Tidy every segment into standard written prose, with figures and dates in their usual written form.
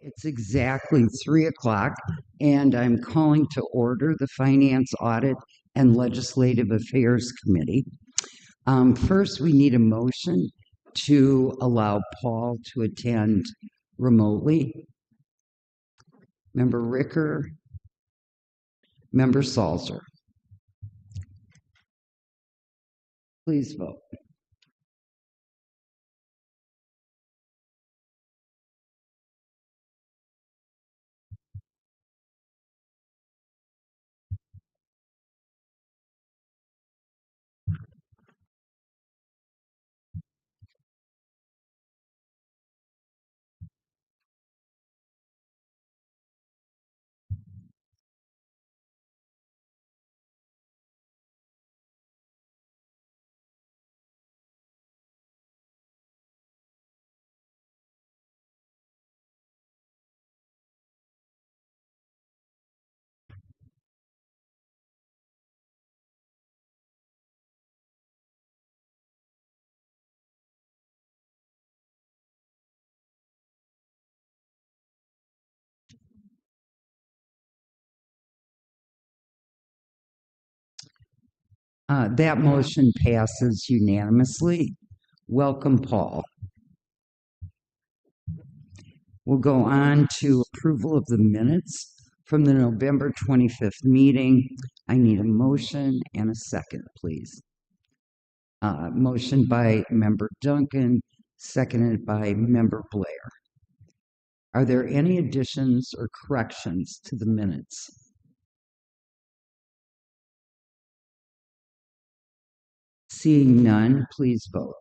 It's exactly 3 o'clock, and I'm calling to order the Finance, Audit, and Legislative Affairs Committee. First, we need a motion to allow Paul to attend remotely. Member Ricker, Member Salzer. Please vote. That motion passes unanimously. Welcome, Paul. We'll go on to approval of the minutes from the November 25th meeting. I need a motion and a second, please. Motion by Member Duncan, seconded by Member Blair. Are there any additions or corrections to the minutes? Seeing none, please vote.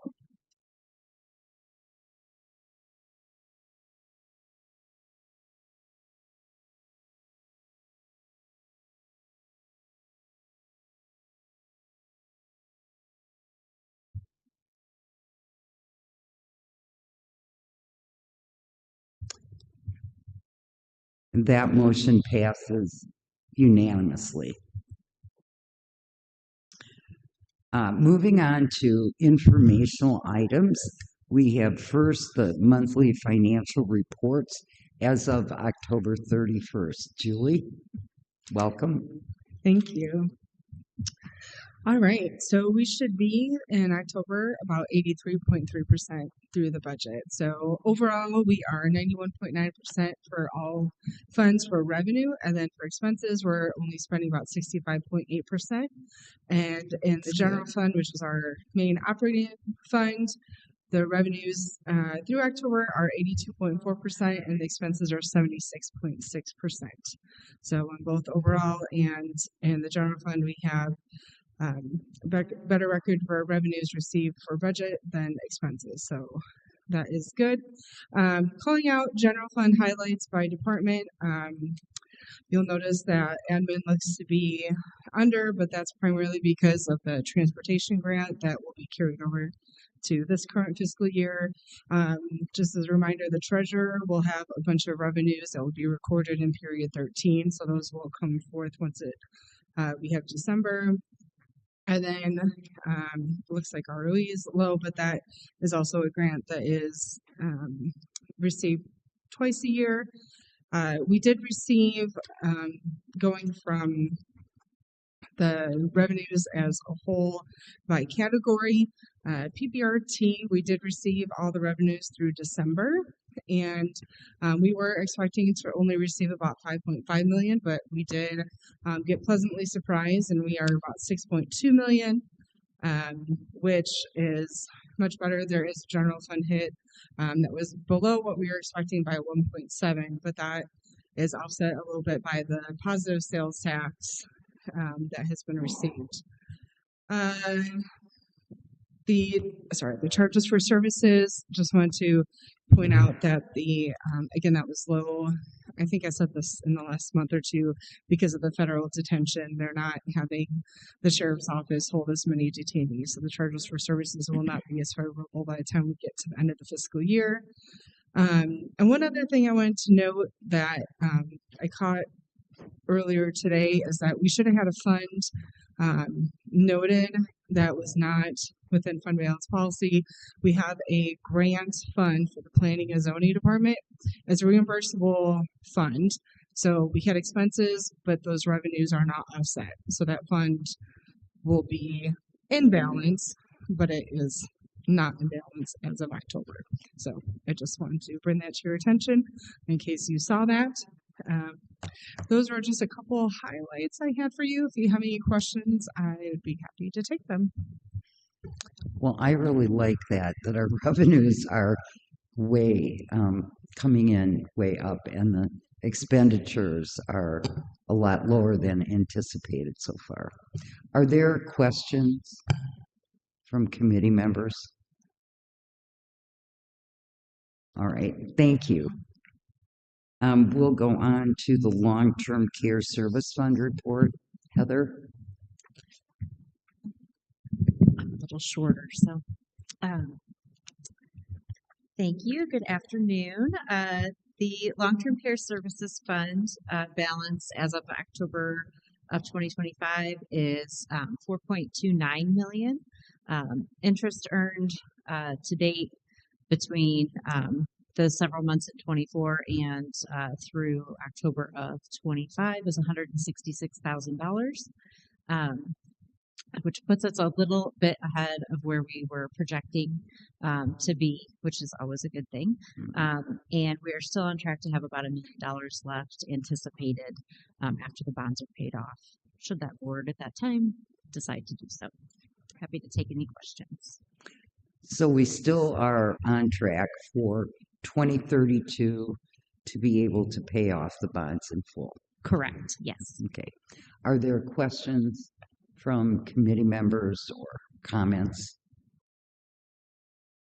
That motion passes unanimously. Moving on to informational items, we have first the monthly financial reports as of October 31st. Julie, welcome. Thank you. All right, so we should be in October about 83.3% through the budget. So overall, we are 91.9% for all funds for revenue, and then for expenses, we're only spending about 65.8%. And in the general fund, which is our main operating fund, the revenues through October are 82.4%, and the expenses are 76.6%. So on both overall and in the general fund, we have better record for revenues received for budget than expenses. So that is good. Calling out general fund highlights by department. You'll notice that admin looks to be under, but that's primarily because of the transportation grant that will be carried over to this current fiscal year. Just as a reminder, the treasurer will have a bunch of revenues that will be recorded in period 13. So those will come forth once we have December. And then looks like ROE is low, but that is also a grant that is received twice a year. We did receive, going from the revenues as a whole by category, PBRT, we did receive all the revenues through December, and we were expecting to only receive about 5.5 million, but we did get pleasantly surprised, and we are about 6.2 million, which is much better. There is a general fund hit that was below what we were expecting by 1.7, but that is offset a little bit by the positive sales tax that has been received. The charges for services, just want to point out that again, that was low. I think I said this in the last month or two, because of the federal detention, they're not having the sheriff's office hold as many detainees. So the charges for services will not be as favorable by the time we get to the end of the fiscal year. And one other thing I wanted to note that I caught earlier today is that we should have had a fund noted that was not within fund balance policy, we have a grant fund for the planning and zoning department as a reimbursable fund. So we had expenses, but those revenues are not offset. So that fund will be in balance, but it is not in balance as of October. So I just wanted to bring that to your attention in case you saw that. Those were just a couple highlights I had for you. If you have any questions, I would be happy to take them. Well, I really like that our revenues are way coming in way up, and the expenditures are a lot lower than anticipated so far. Are there questions from committee members? All right, thank you. We'll go on to the Long-Term Care Service Fund report. Heather? A little shorter, so thank you. Good afternoon. The Long-Term Care Services Fund balance as of October of 2025 is $4.29 million. Interest earned to date between the several months in 24 and through October of 25 is $166,000, which puts us a little bit ahead of where we were projecting to be, which is always a good thing. And we are still on track to have about $1 million left anticipated after the bonds are paid off, should that board at that time decide to do so. Happy to take any questions. So we still are on track for 2032 to be able to pay off the bonds in full. Correct, yes. Okay. Are there questions from committee members or comments?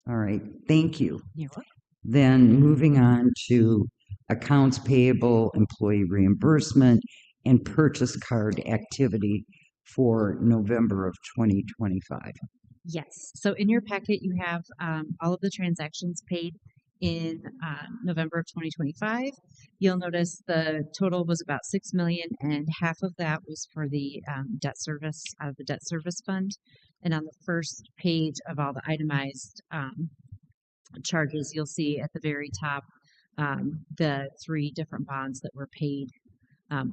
All right, thank you. You're welcome. Then moving on to accounts payable, employee reimbursement, and purchase card activity for November of 2025. Yes. So in your packet, you have all of the transactions paid in November of 2025. You'll notice the total was about $6 million, and half of that was for the debt service out of the debt service fund. And on the first page of all the itemized charges, you'll see at the very top the 3 different bonds that were paid,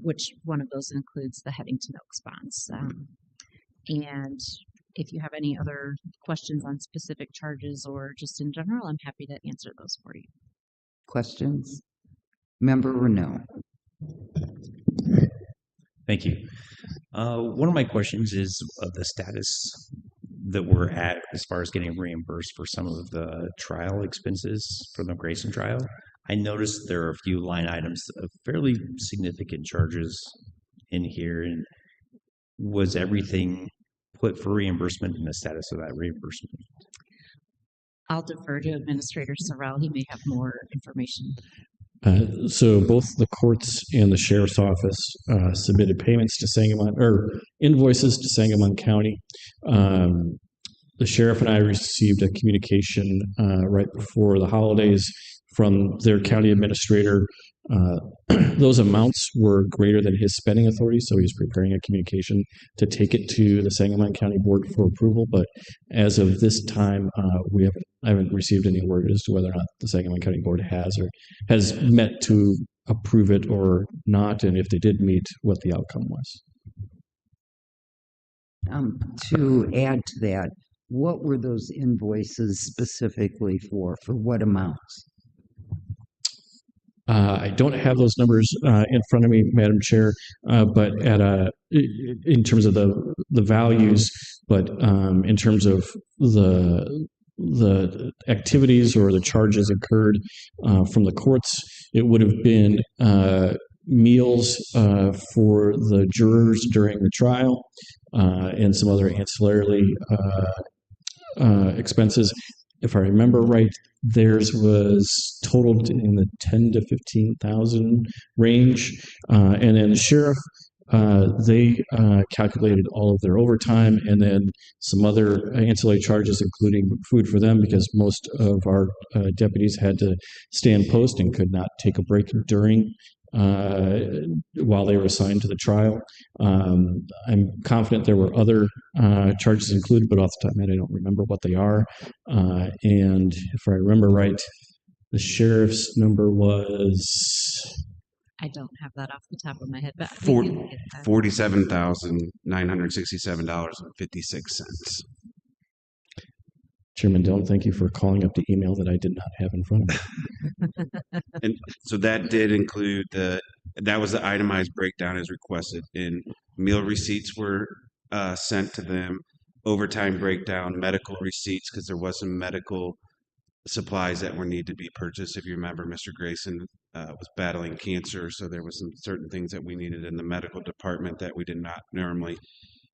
which one of those includes the Headington Oaks bonds. And if you have any other questions on specific charges or just in general, I'm happy to answer those for you. Questions? Member Renault. Thank you. One of my questions is the status that we're at as far as getting reimbursed for some of the trial expenses from the Grayson trial. I noticed there are a few line items of fairly significant charges in here. And was everything put for reimbursement and the status of that reimbursement? I'll defer to Administrator Sorrell. He may have more information. So both the courts and the sheriff's office submitted payments to Sangamon, or invoices to Sangamon County. The sheriff and I received a communication right before the holidays from their county administrator. Those amounts were greater than his spending authority, so he was preparing a communication to take it to the Sangamon County Board for approval. But as of this time, I haven't received any word as to whether or not the Sangamon County Board has met to approve it or not, and if they did meet, what the outcome was. To add to that, what were those invoices specifically for? For what amounts? I don't have those numbers in front of me, Madam Chair, but in terms of the values, but in terms of the activities or the charges incurred from the courts, it would have been meals for the jurors during the trial and some other ancillary expenses. If I remember right, theirs was totaled in the 10 to 15,000 range, and then the sheriff, they calculated all of their overtime and then some other ancillary charges, including food for them, because most of our deputies had to stand post and could not take a break during while they were assigned to the trial. I'm confident there were other charges included, but off the top of my head, I don't remember what they are. And if I remember right, the sheriff's number was I don't have that off the top of my head, but we can get that. $47,967.56. Chairman Dillon. Thank you for calling up the email that I did not have in front of me. And so that did include that was the itemized breakdown as requested. And meal receipts were sent to them, overtime breakdown, medical receipts, because there was some medical supplies that were need to be purchased. If you remember, Mr. Grayson was battling cancer, so there was some certain things that we needed in the medical department that we did not normally.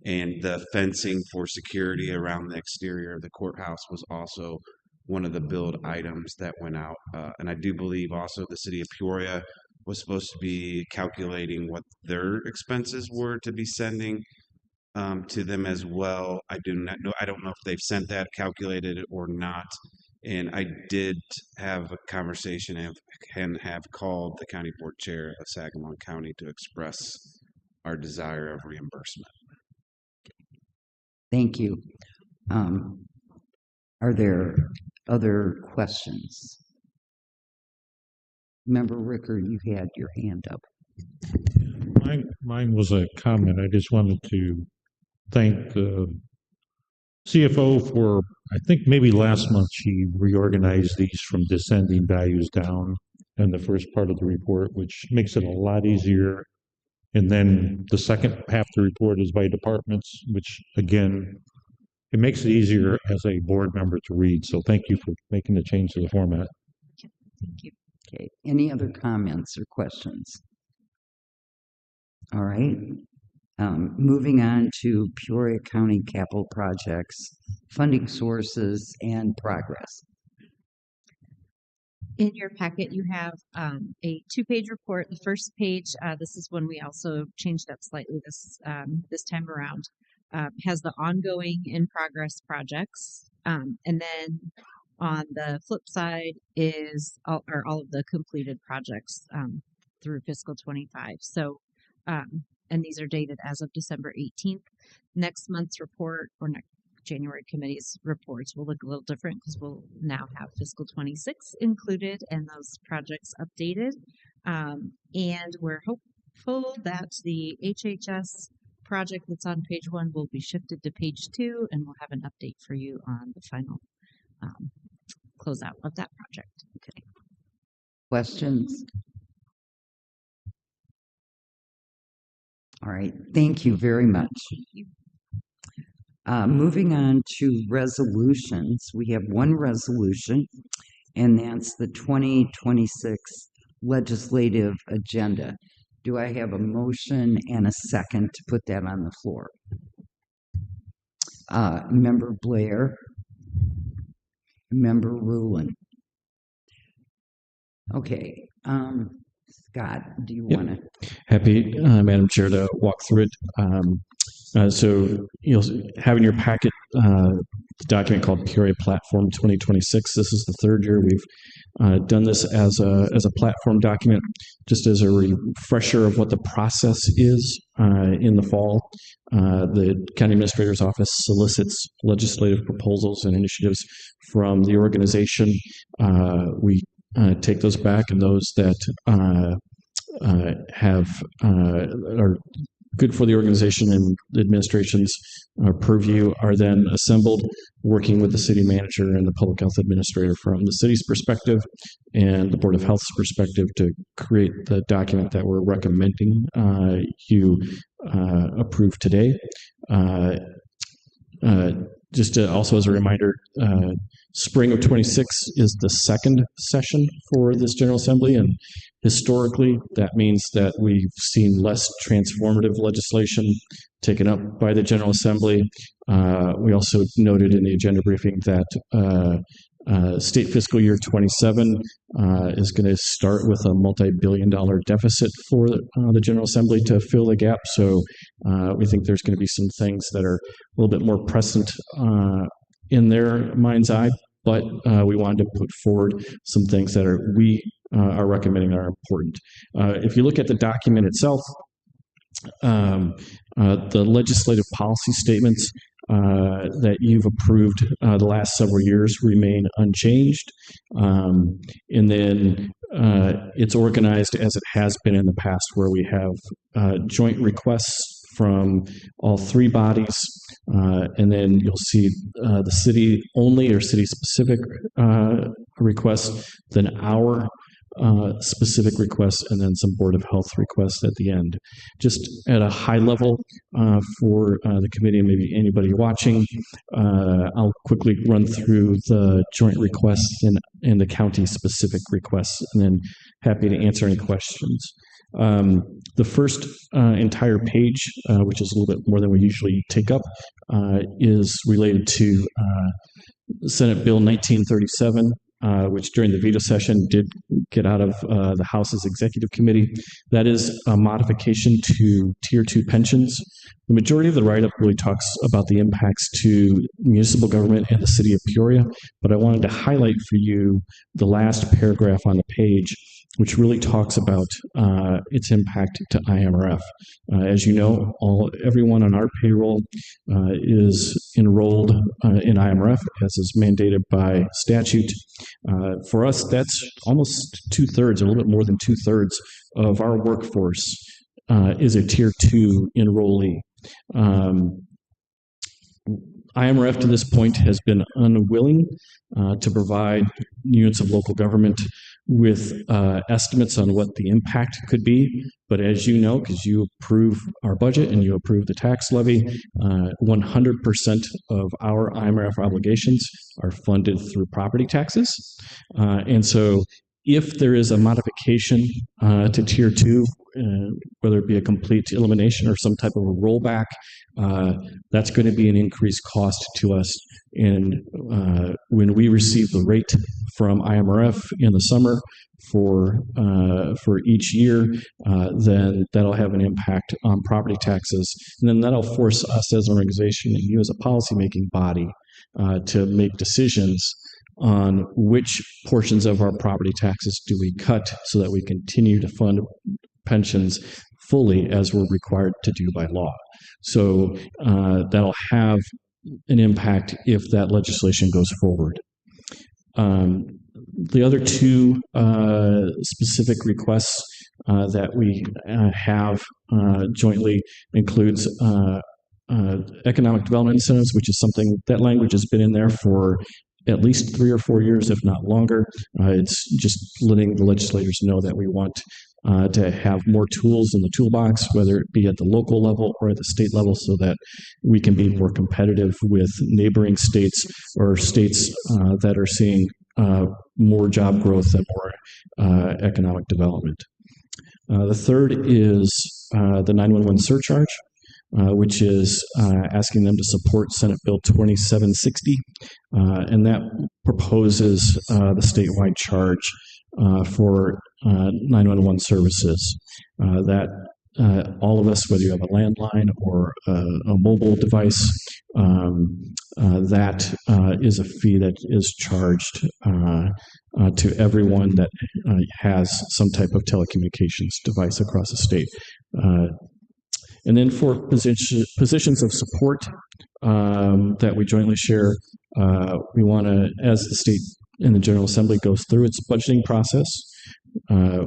And the fencing for security around the exterior of the courthouse was also one of the billed items that went out. And I do believe also the city of Peoria was supposed to be calculating what their expenses were to be sending to them as well. I do not know. I don't know if they've sent that, calculated it or not. And I did have a conversation and have called the county board chair of Sangamon County to express our desire of reimbursement. Thank you. Are there other questions? Member Ricker, you had your hand up. Mine was a comment. I just wanted to thank the CFO for, I think maybe last month, she reorganized these from descending values down in the first part of the report, which makes it a lot easier. And then the second half of the report is by departments, which again, it makes it easier as a board member to read. So thank you for making the change to the format. Thank you. Okay. Any other comments or questions? All right. Moving on to Peoria County capital projects, funding sources, and progress. In your packet, you have a 2-page report. The first page, this is one we also changed up slightly this time around, has the ongoing in progress projects. And then on the flip side is all of the completed projects through fiscal 25. So, and these are dated as of December 18th. Next month's report or next January committee's reports will look a little different because we'll now have fiscal 26 included and those projects updated. And we're hopeful that the HHS project that's on page 1 will be shifted to page 2, and we'll have an update for you on the final closeout of that project. Okay. Questions? All right. Thank you very much. Thank you. Moving on to resolutions, we have one resolution, and that's the 2026 legislative agenda. Do I have a motion and a second to put that on the floor? Member Blair, Member Rulon. Okay. Scott, do you want to? Happy, Madam Chair, to walk through it. So you'll have in your packet the document called Peoria Platform 2026. This is the third year we've done this as a platform document. Just as a refresher of what the process is, in the fall, the County Administrator's Office solicits legislative proposals and initiatives from the organization. We take those back, and those that are good for the organization and the administration's purview are then assembled, working with the city manager and the public health administrator from the city's perspective and the Board of Health's perspective to create the document that we're recommending you approve today. Just also as a reminder, spring of 26 is the second session for this General Assembly, and historically that means that we've seen less transformative legislation taken up by the General Assembly. We also noted in the agenda briefing that state fiscal year 27 is going to start with a multi-billion-dollar deficit for the General Assembly to fill the gap. So we think there's going to be some things that are a little bit more present in their mind's eye but we wanted to put forward some things that we are recommending are important. If you look at the document itself, the legislative policy statements that you've approved the last several years remain unchanged. And then it's organized as it has been in the past, where we have joint requests from all three bodies. And then you'll see the city only or city specific requests, then our specific requests, and then some Board of Health requests at the end. Just at a high level for the committee and maybe anybody watching, I'll quickly run through the joint requests and the county specific requests, and then happy to answer any questions. The first entire page, which is a little bit more than we usually take up, is related to Senate Bill 1937, which during the veto session did get out of the House's Executive Committee. That is a modification to Tier 2 pensions. The majority of the write-up really talks about the impacts to municipal government and the city of Peoria, but I wanted to highlight for you the last paragraph on the page, which really talks about its impact to IMRF. As you know, everyone on our payroll is enrolled in IMRF, as is mandated by statute. For us, that's almost 2/3, a little bit more than 2/3 of our workforce is a Tier 2 enrollee. IMRF to this point has been unwilling to provide units of local government with estimates on what the impact could be. But as you know, because you approve our budget and you approve the tax levy, 100% of our IMRF obligations are funded through property taxes. And so if there is a modification to Tier 2, whether it be a complete elimination or some type of a rollback, that's going to be an increased cost to us. And when we receive the rate from IMRF in the summer for each year, then that'll have an impact on property taxes. And then that'll force us as an organization and you as a policymaking body to make decisions on which portions of our property taxes do we cut so that we continue to fund pensions fully as we're required to do by law. So that'll have an impact if that legislation goes forward. The other two specific requests that we have jointly includes economic development incentives, which is something that language has been in there for at least 3 or 4 years, if not longer. It's just letting the legislators know that we want to have more tools in the toolbox, whether it be at the local level or at the state level, so that we can be more competitive with neighboring states or states that are seeing more job growth and more economic development. The third is the 911 surcharge, which is asking them to support Senate Bill 2760, and that proposes the statewide charge for 911 services. That all of us, whether you have a landline or a mobile device, that is a fee that is charged to everyone that has some type of telecommunications device across the state. And then for positions of support that we jointly share, we want to, as the state and the General Assembly goes through its budgeting process,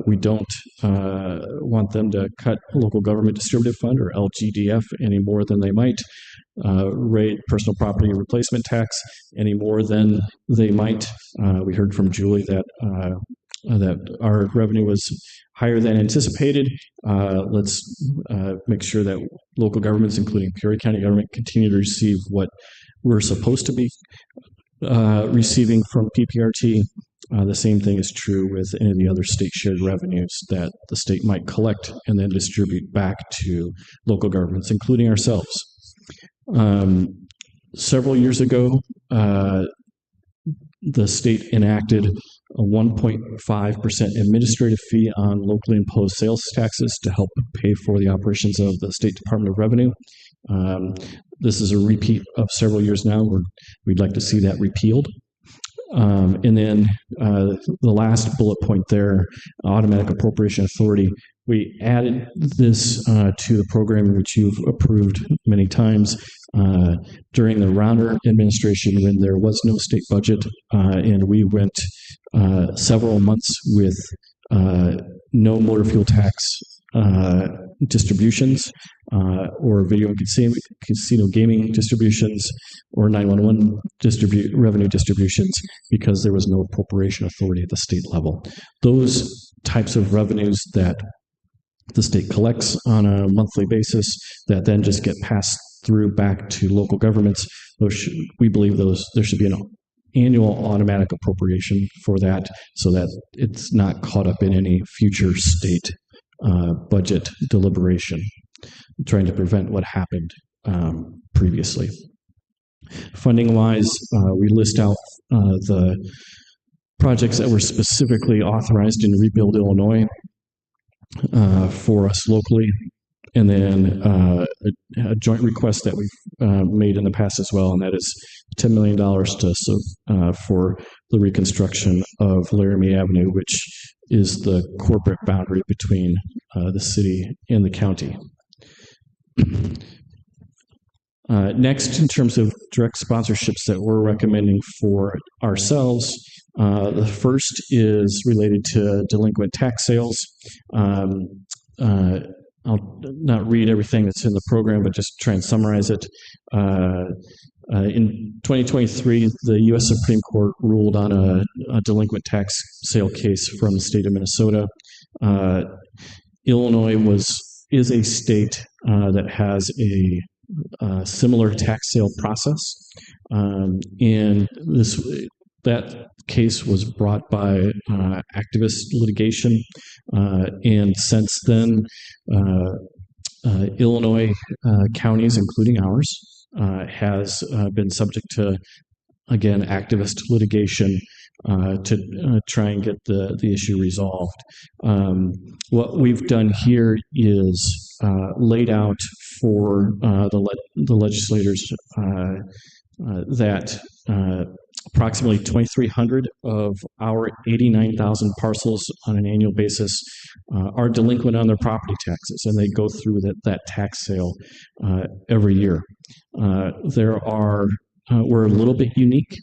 we don't want them to cut local government distributive fund or LGDF any more than they might, rate personal property replacement tax any more than they might. We heard from Julie that that our revenue was higher than anticipated. Let's make sure that local governments, including Peoria County government, continue to receive what we're supposed to be receiving from PPRT. The same thing is true with any of the other state shared revenues that the state might collect and then distribute back to local governments, including ourselves. Several years ago, the state enacted a 1.5% administrative fee on locally imposed sales taxes to help pay for the operations of the State Department of Revenue. This is a repeat of several years now where we'd like to see that repealed. And then the last bullet point there, automatic appropriation authority. We added this to the program, which you've approved many times during the Rauner administration when there was no state budget, and we went several months with no motor fuel tax distributions or video and casino gaming distributions or 911 revenue distributions because there was no appropriation authority at the state level. Those types of revenues that the state collects on a monthly basis that then just get passed through back to local governments, we believe there should be an annual automatic appropriation for that so that it's not caught up in any future state budget deliberation, trying to prevent what happened previously. Funding-wise, we list out the projects that were specifically authorized in Rebuild Illinois for us locally, and then a joint request that we've made in the past as well, and that is $10 million for the reconstruction of Laramie Avenue, which is the corporate boundary between the city and the county. Next, in terms of direct sponsorships that we're recommending for ourselves, the first is related to delinquent tax sales. I'll not read everything that's in the program, but just try and summarize it. In 2023, the U.S. Supreme Court ruled on a delinquent tax sale case from the state of Minnesota. Illinois is a state that has a similar tax sale process, and that case was brought by activist litigation, and since then, Illinois counties, including ours, has been subject to, again, activist litigation to try and get the issue resolved. What we've done here is laid out for the legislators that approximately 2,300 of our 89,000 parcels on an annual basis are delinquent on their property taxes, and they go through that tax sale every year. We're a little bit unique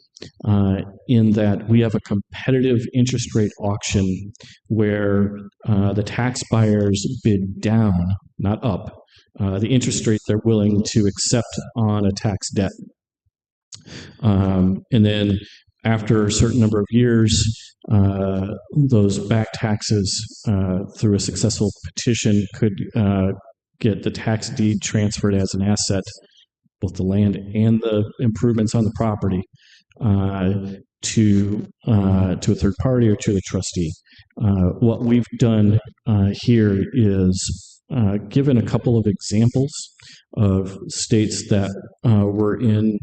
in that we have a competitive interest rate auction where the tax buyers bid down, not up, the interest rate they're willing to accept on a tax debt. And then after a certain number of years, those back taxes through a successful petition could get the tax deed transferred as an asset, both the land and the improvements on the property, to a third party or to the trustee. What we've done here is given a couple of examples of states that were in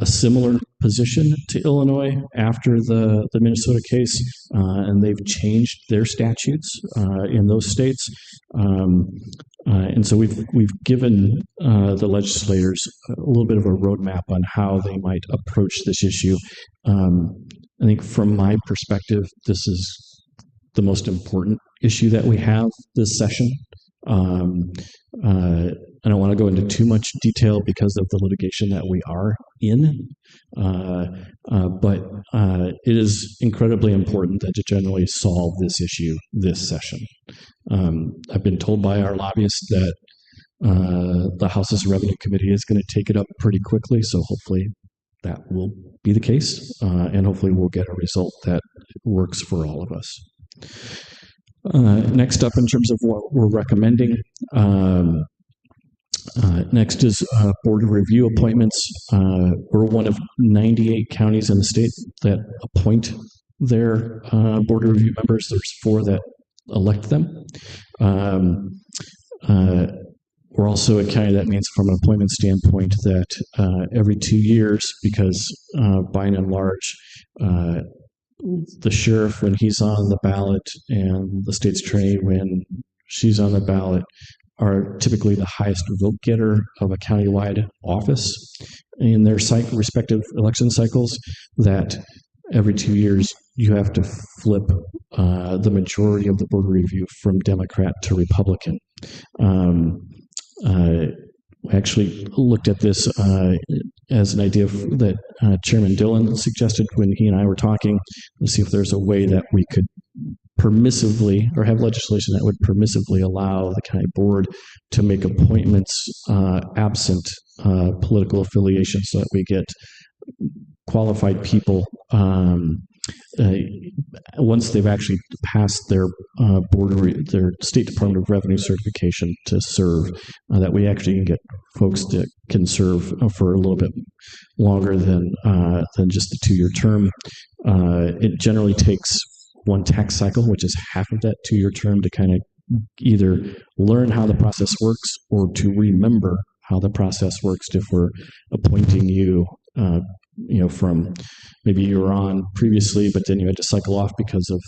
a similar position to Illinois after the Minnesota case, and they've changed their statutes in those states. And so we've given the legislators a little bit of a roadmap on how they might approach this issue. I think from my perspective, this is the most important issue that we have this session. I don't want to go into too much detail because of the litigation that we are in, but it is incredibly important that to generally solve this issue this session. I've been told by our lobbyists that the House's Revenue Committee is going to take it up pretty quickly, so hopefully that will be the case, and hopefully we'll get a result that works for all of us. Next up, in terms of what we're recommending, next is board review appointments. We're one of 98 counties in the state that appoint their board review members. There's 4 that elect them. We're also a county that means, from an appointment standpoint, that every 2 years, because by and large, the sheriff, when he's on the ballot, and the state's attorney, when she's on the ballot, are typically the highest vote getter of a countywide office in their respective election cycles, that every 2 years you have to flip the majority of the board review from Democrat to Republican. I actually looked at this as an idea that Chairman Dillon suggested when he and I were talking, to see if there's a way that we could permissively, or have legislation that would permissively allow the county board to make appointments absent political affiliation, so that we get qualified people once they've actually passed their their State Department of Revenue certification to serve, that we actually can get folks that can serve for a little bit longer than just the 2-year term. It generally takes one tax cycle, which is half of that 2-year term, to kind of either learn how the process works or to remember how the process works if we're appointing you, from maybe you were on previously, but then you had to cycle off because of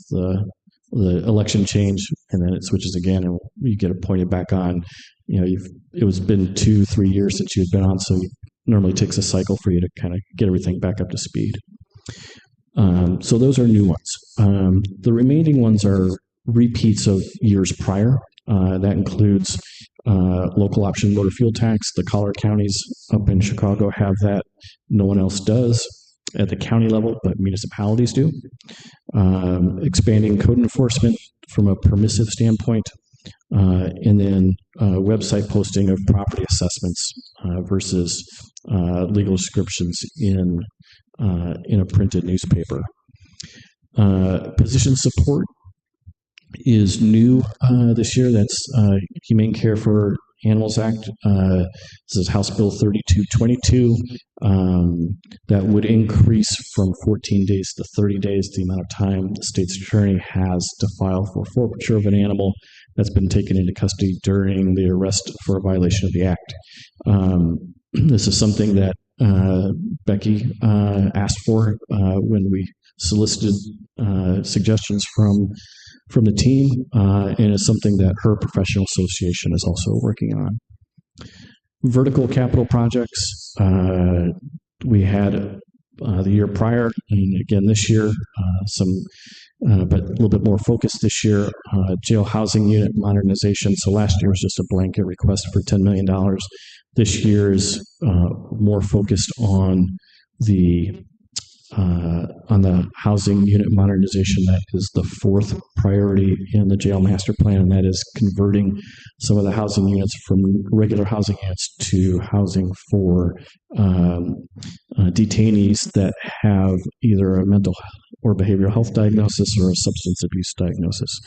the election change, and then it switches again, and you get appointed back on. It was been 2-3 years since you've been on, so it normally takes a cycle for you to kind of get everything back up to speed. So those are new ones. The remaining ones are repeats of years prior. That includes local option motor fuel tax. The collar counties up in Chicago have that. No one else does at the county level, but municipalities do. Expanding code enforcement from a permissive standpoint, and then website posting of property assessments versus legal descriptions in a printed newspaper. Position support is new this year. That's Humane Care for Animals Act. This is House Bill 3222. That would increase from 14 days to 30 days the amount of time the state's attorney has to file for forfeiture of an animal that's been taken into custody during the arrest for a violation of the act. This is something that Becky asked for when we solicited suggestions from the team, and it's something that her professional association is also working on. Vertical capital projects, we had the year prior, and again this year, but a little bit more focused this year, jail housing unit modernization. So last year was just a blanket request for $10 million. This year is more focused on the housing unit modernization. That is the fourth priority in the jail master plan, and that is converting some of the housing units from regular housing units to housing for detainees that have either a mental or behavioral health diagnosis or a substance abuse diagnosis.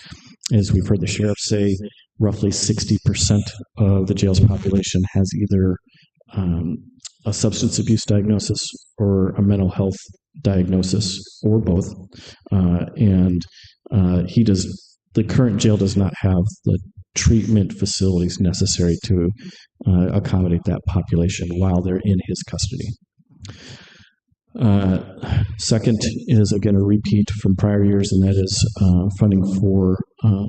As we've heard the sheriff say, roughly 60% of the jail's population has either a substance abuse diagnosis or a mental health diagnosis, or both. The current jail does not have the treatment facilities necessary to accommodate that population while they're in his custody. Second is, again, a repeat from prior years, and that is funding for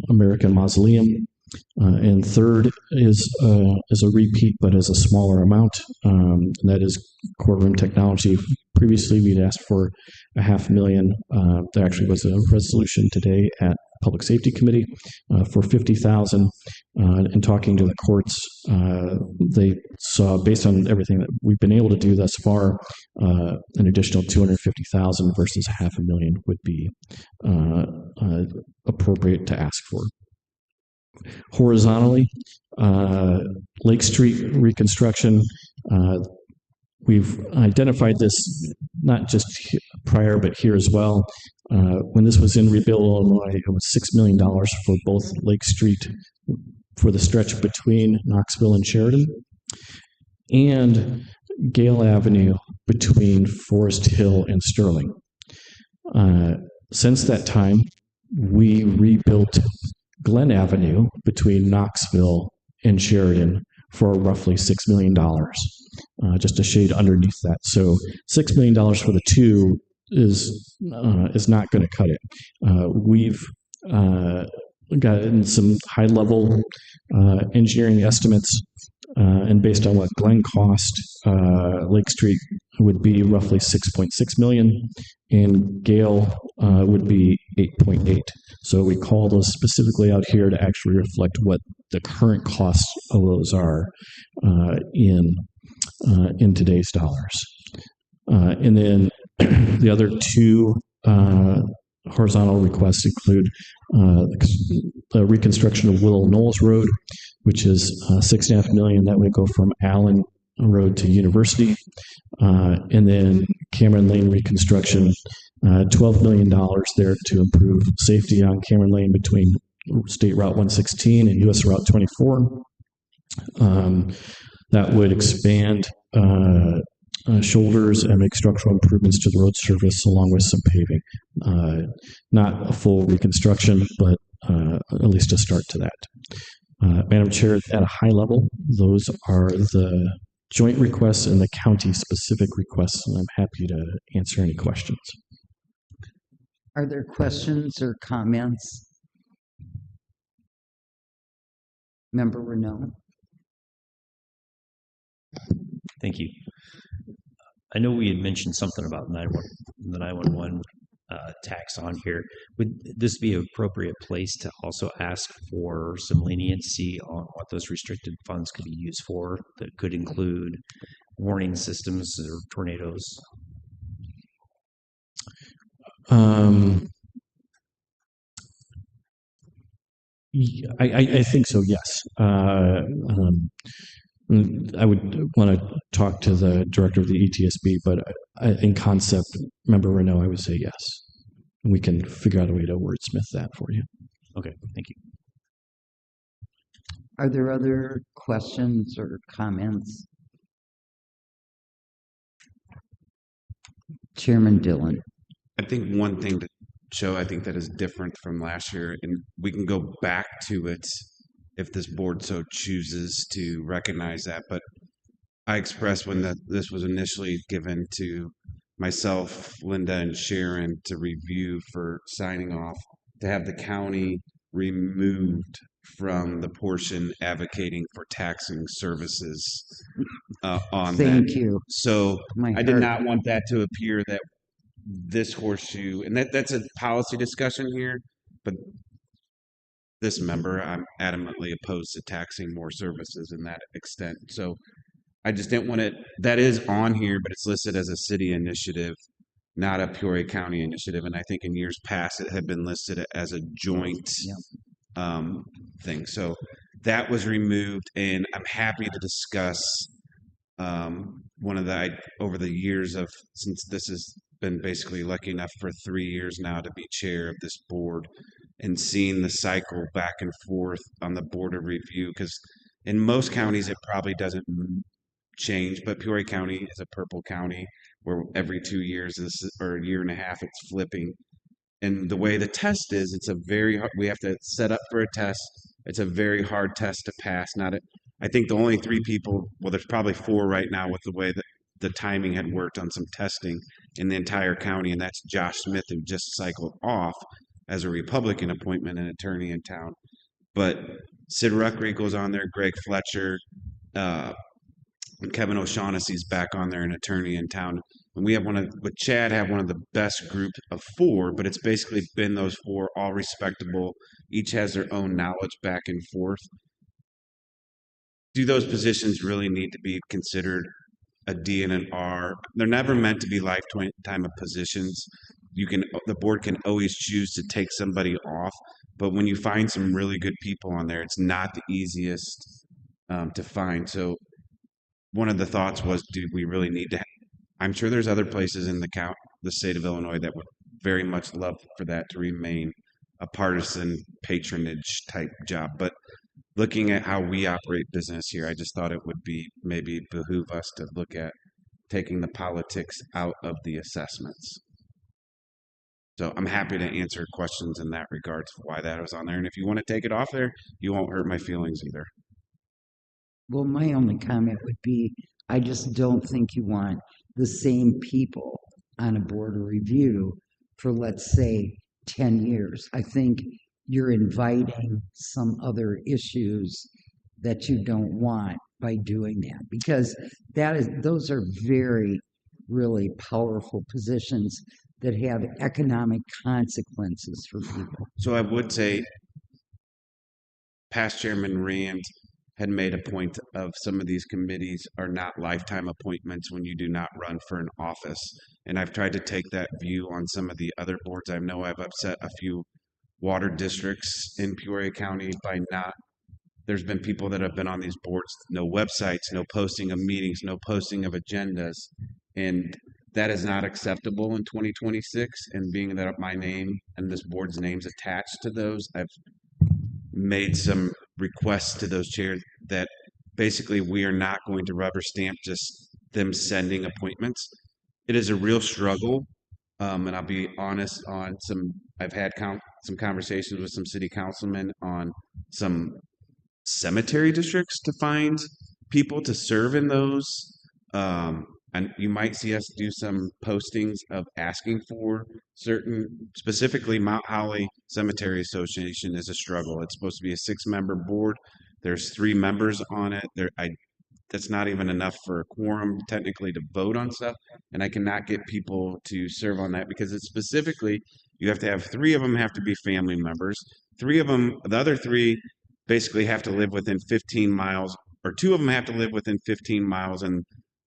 American Mausoleum. And third is a repeat, but as a smaller amount, and that is courtroom technology. Previously, we'd asked for $500,000. There actually was a resolution today at Public Safety Committee for $50,000. And talking to the courts, they saw, based on everything that we've been able to do thus far, an additional $250,000 versus $500,000 would be appropriate to ask for. Horizontally, Lake Street reconstruction. We've identified this not just prior, but here as well. When this was in Rebuild, Illinois, it was $6 million for both Lake Street, for the stretch between Knoxville and Sheridan, and Gale Avenue between Forest Hill and Sterling. Since that time, we rebuilt Glen Avenue between Knoxville and Sheridan for roughly $6 million, just a shade underneath that. So $6 million for the two is not going to cut it. gotten some high level engineering estimates, and based on what Glen cost, Lake Street would be roughly 6.6 million, and Gale would be 8.8. So we call those specifically out here to actually reflect what the current costs of those are in today's dollars. And then the other two horizontal requests include the reconstruction of Willow Knolls Road, which is $6.5 million. That would go from Allen Road to University, and then Cameron Lane reconstruction, $12 million there to improve safety on Cameron Lane between State Route 116 and US Route 24. That would expand shoulders and make structural improvements to the road surface along with some paving. Not a full reconstruction, but at least a start to that. Madam Chair, at a high level, those are the joint requests and the county-specific requests, and I'm happy to answer any questions. Are there questions or comments? Member Renaud? Thank you. I know we had mentioned something about the 911 tax on here. Would this be an appropriate place to also ask for some leniency on what those restricted funds could be used for? That could include warning systems or tornadoes. I think so, yes. I would want to talk to the director of the ETSB, but in concept, Member Renaud, I would say yes. We can figure out a way to wordsmith that for you. Okay, thank you. Are there other questions or comments? Chairman Dillon. I think one thing to show, I think that is different from last year, and we can go back to it if this board so chooses to recognize that. But I expressed when this was initially given to myself, Linda, and Sharon to review for signing off, to have the county removed from the portion advocating for taxing services on that. Thank you. So My I did heart. not want that to appear that this horseshoe, and that's a policy discussion here, but this member, I'm adamantly opposed to taxing more services in that extent. So I just didn't want it, that is on here, but it's listed as a city initiative, not a Peoria County initiative. And I think in years past, it had been listed as a joint thing. So that was removed, and I'm happy to discuss over the years of, since this has been basically lucky enough for 3 years now to be chair of this board, and seeing the cycle back and forth on the board of review, because in most counties it probably doesn't change, but Peoria County is a purple county where every 2 years or a year and a half it's flipping. And the way the test is, it's a very hard, we have to set up for a test. It's a very hard test to pass. I think the only 3 people, well, there's probably 4 right now with the way that the timing had worked on some testing in the entire county, and that's Josh Smith, who just cycled off as a Republican appointment, an attorney in town. But Sid Ruckery goes on there, Greg Fletcher, and Kevin O'Shaughnessy's back on there, an attorney in town. And we have with Chad, have one of the best group of 4, but it's basically been those 4, all respectable. Each has their own knowledge back and forth. Do those positions really need to be considered a D and an R? They're never meant to be lifetime of positions. The board can always choose to take somebody off, but when you find some really good people on there, it's not the easiest to find. So one of the thoughts was, do we really need to? I'm sure there's other places in the state of Illinois that would very much love for that to remain a partisan patronage type job. But looking at how we operate business here, I just thought it would be maybe behoove us to look at taking the politics out of the assessments. So I'm happy to answer questions in that regard for why that was on there. And if you want to take it off there, you won't hurt my feelings either. Well, my only comment would be, I just don't think you want the same people on a board of review for, let's say, 10 years. I think you're inviting some other issues that you don't want by doing that, because those are very, really powerful positions that have economic consequences for people. So I would say past Chairman Rand had made a point of some of these committees are not lifetime appointments when you do not run for an office. And I've tried to take that view on some of the other boards. I know I've upset a few water districts in Peoria County by not, there's been people that have been on these boards, no websites, no posting of meetings, no posting of agendas. And that is not acceptable in 2026. And being that my name and this board's name's attached to those, I've made some requests to those chairs that basically we are not going to rubber stamp just them sending appointments. It is a real struggle. And I'll be honest on I've had some conversations with some city councilmen on some cemetery districts to find people to serve in those. And you might see us do some postings of asking for certain, specifically Mount Holly Cemetery Association is a struggle. It's supposed to be a 6-member board. There's 3 members on it. That's not even enough for a quorum technically to vote on stuff. And I cannot get people to serve on that because it's specifically, you have to have 3 of them have to be family members. 3 of them, the other 3 basically have to live within 15 miles, or 2 of them have to live within 15 miles, and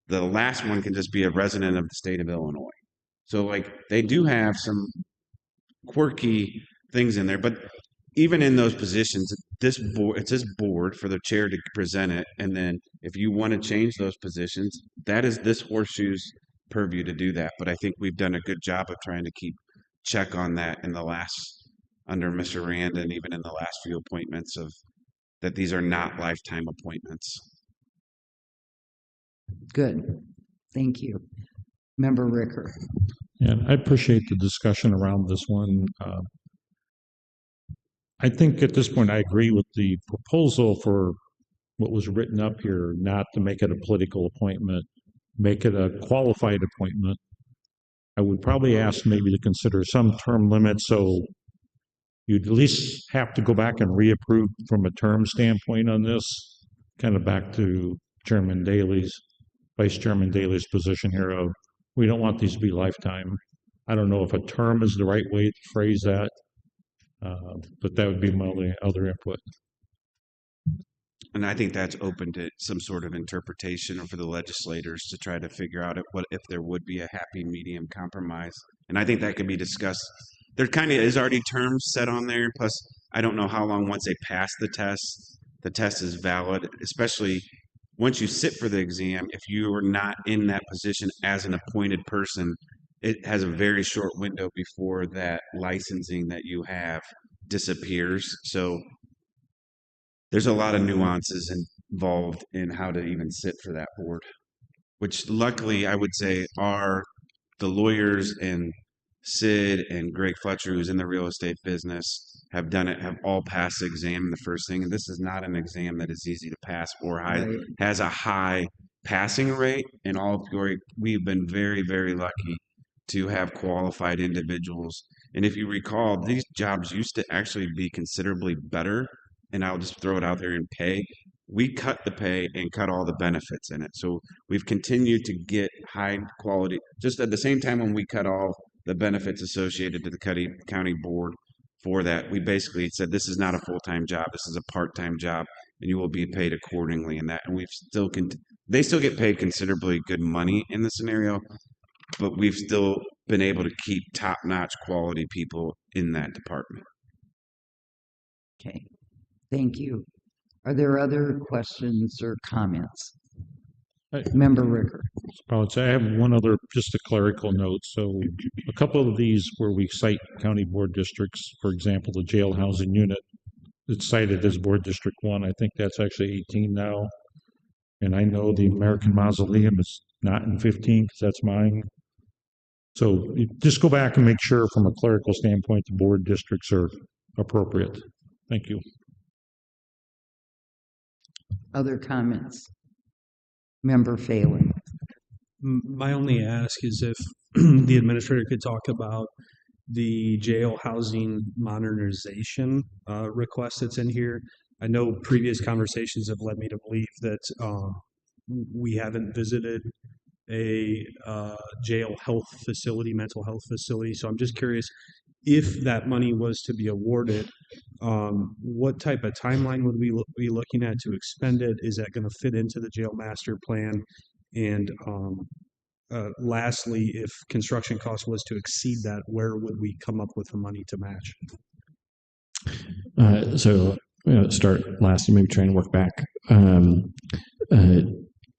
the last one can just be a resident of the state of Illinois. So like they do have some quirky things in there, but even in those positions, it's this board for the chair to present it. And then if you want to change those positions, that is this horseshoe's purview to do that. But I think we've done a good job of trying to keep check on that in the under Mr. Rand, and even in the last few appointments of that these are not lifetime appointments. Good. Thank you. Member Ricker. And I appreciate the discussion around this one. I think at this point, I agree with the proposal for what was written up here, not to make it a political appointment, make it a qualified appointment. I would probably ask maybe to consider some term limit, so you'd at least have to go back and reapprove from a term standpoint on this, kind of back to Vice Chairman Daley's position here of, we don't want these to be lifetime. I don't know if a term is the right way to phrase that, but that would be my only other input. And I think that's open to some sort of interpretation for the legislators to try to figure out what if there would be a happy medium compromise. And I think that could be discussed. There kind of is already terms set on there. Plus, I don't know how long once they pass the test is valid, especially once you sit for the exam. If you are not in that position as an appointed person, it has a very short window before that licensing that you have disappears. So there's a lot of nuances involved in how to even sit for that board, which luckily I would say are the lawyers and Sid and Greg Fletcher, who's in the real estate business, have all passed the exam the first thing. And this is not an exam that is easy to pass or has a high passing rate. In all of Peoria, we've been very, very lucky to have qualified individuals. And if you recall, these jobs used to actually be considerably better. And I'll just throw it out there in pay. We cut the pay and cut all the benefits in it. So we've continued to get high quality, just at the same time when we cut all the benefits associated to the county board for that, we basically said, this is not a full-time job. This is a part-time job, and you will be paid accordingly in that. And they still get paid considerably good money in the scenario, but we've still been able to keep top-notch quality people in that department. Okay. Thank you. Are there other questions or comments? Member Ricker. I have one other, just a clerical note. So a couple of these where we cite county board districts, for example, the jail housing unit, it's cited as board district 1. I think that's actually 18 now. And I know the American Mausoleum is not in 15 because that's mine. So just go back and make sure from a clerical standpoint, the board districts are appropriate. Thank you. Other comments? Member Phelan. My only ask is if the administrator could talk about the jail housing modernization request that's in here. I know previous conversations have led me to believe that we haven't visited a jail health facility, mental health facility. So I'm just curious if that money was to be awarded, what type of timeline would we be looking at to expend it? Is that going to fit into the jail master plan? And lastly, if construction cost was to exceed that, where would we come up with the money to match? So start last and maybe try and work back.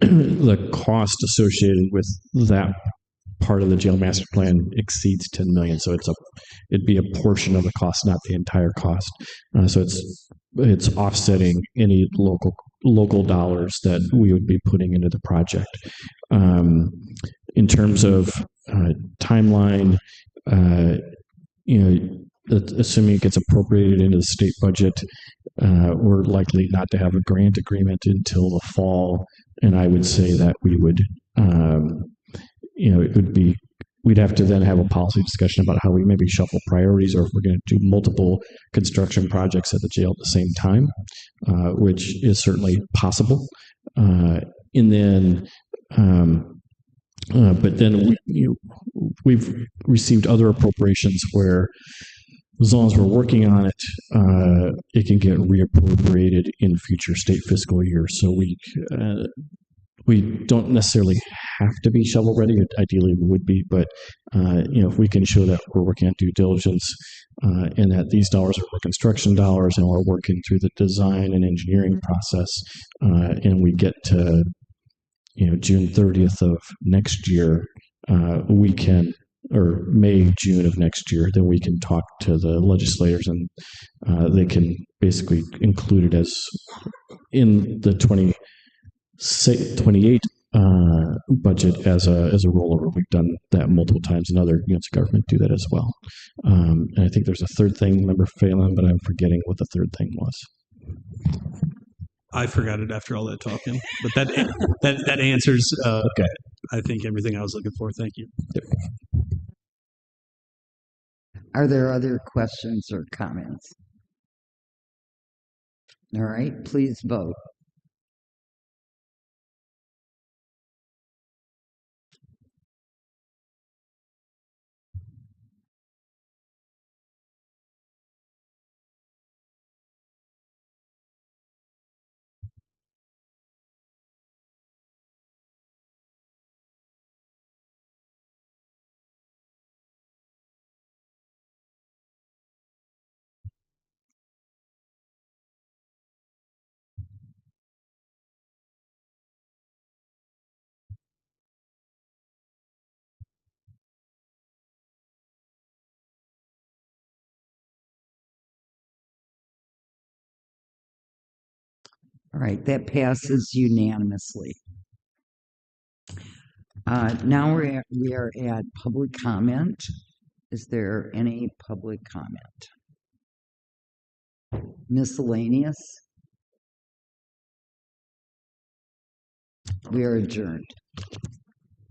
The cost associated with that part of the jail master plan exceeds 10 million. So it'd be a portion of the cost, not the entire cost. So it's offsetting any local dollars that we would be putting into the project. In terms of timeline, assuming it gets appropriated into the state budget, we're likely not to have a grant agreement until the fall. And I would say that we would, it would be, we'd have to then have a policy discussion about how we maybe shuffle priorities, or if we're going to do multiple construction projects at the jail at the same time, which is certainly possible. And then, but then we've received other appropriations where, as long as we're working on it, it can get reappropriated in future state fiscal years. So we don't necessarily have to be shovel ready. Ideally, we would be, but if we can show that we're working on due diligence and that these dollars are for construction dollars, and we're working through the design and engineering process, and we get to June 30th of next year, we can, or May, June of next year, then we can talk to the legislators, and they can basically include it as in the 28 budget as a rollover. We've done that multiple times, and other units of government do that as well. And I think there's a third thing, Member Phelan, but I'm forgetting what the third thing was. I forgot it after all that talking, but that answers, Okay. I think, everything I was looking for. Thank you. Yep. Are there other questions or comments? All right, please vote. All right, that passes unanimously. Now we are at public comment. Is there any public comment? Miscellaneous? We are adjourned.